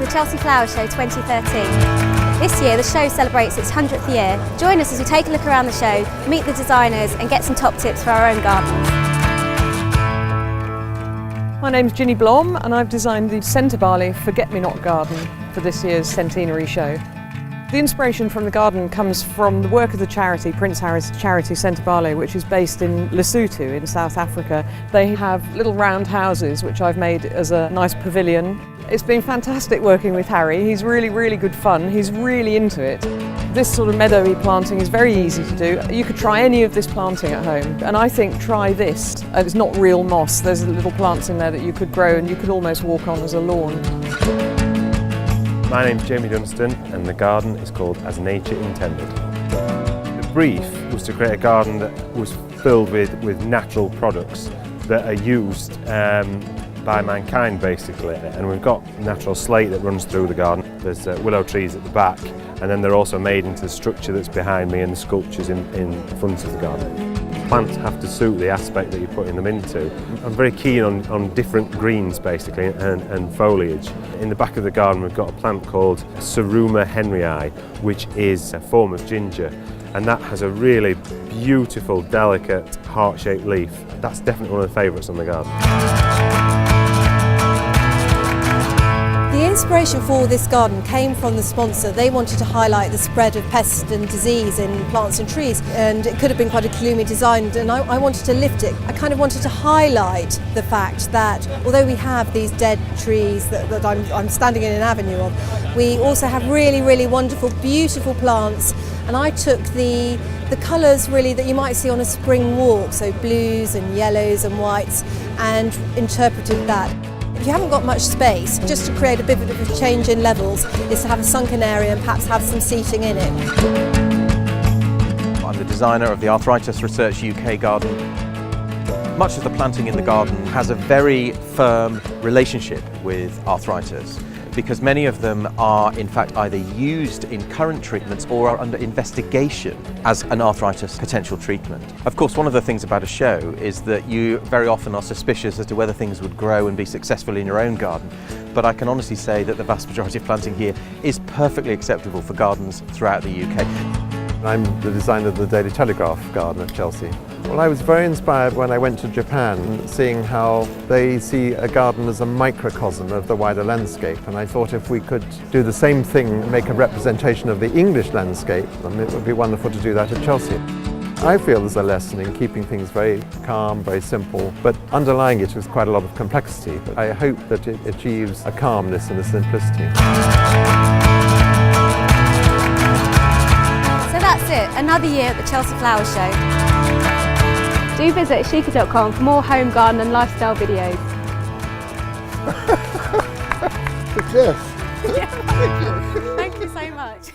the Chelsea Flower Show 2013. This year the show celebrates its 100th year. Join us as we take a look around the show, meet the designers and get some top tips for our own gardens. My name's Ginny Blom and I've designed the centre barley Forget-Me-Not garden for this year's centenary show. The inspiration from the garden comes from the work of the charity, Prince Harry's Charity Centre Barley, which is based in Lesotho in South Africa. They have little round houses which I've made as a nice pavilion. It's been fantastic working with Harry. He's really good fun. He's really into it. This sort of meadowy planting is very easy to do. You could try any of this planting at home, and I think try this. It's not real moss. There's little plants in there that you could grow and you could almost walk on as a lawn. My name's Jamie Dunstan and the garden is called As Nature Intended. The brief was to create a garden that was filled with natural products that are used by mankind basically, and we've got natural slate that runs through the garden. There's willow trees at the back, and then they're also made into the structure that's behind me and the sculptures in front of the garden. Plants have to suit the aspect that you're putting them into. I'm very keen on different greens basically and foliage. In the back of the garden we've got a plant called Saruma henryi, which is a form of ginger, and that has a really beautiful, delicate, heart-shaped leaf. That's definitely one of the favourites on the garden. The inspiration for this garden came from the sponsor. They wanted to highlight the spread of pests and disease in plants and trees, and it could have been quite a gloomy design, and I wanted to lift it. I kind of wanted to highlight the fact that although we have these dead trees that I'm standing in an avenue of, we also have really wonderful, beautiful plants, and I took the colours really that you might see on a spring walk, so blues and yellows and whites, and interpreted that. If you haven't got much space, just to create a bit of a change in levels is to have a sunken area and perhaps have some seating in it. I'm the designer of the Arthritis Research UK garden. Much of the planting in the garden has a very firm relationship with arthritis, because many of them are in fact either used in current treatments or are under investigation as an arthritis potential treatment. Of course, one of the things about a show is that you very often are suspicious as to whether things would grow and be successful in your own garden, but I can honestly say that the vast majority of planting here is perfectly acceptable for gardens throughout the UK. I'm the designer of the Daily Telegraph garden at Chelsea. Well, I was very inspired when I went to Japan, seeing how they see a garden as a microcosm of the wider landscape, and I thought if we could do the same thing, make a representation of the English landscape, then it would be wonderful to do that at Chelsea. I feel there's a lesson in keeping things very calm, very simple, but underlying it is quite a lot of complexity. But I hope that it achieves a calmness and a simplicity. So that's it, another year at the Chelsea Flower Show. Do visit ACHICA.com for more home garden and lifestyle videos. Success! Yeah. Thank you so much.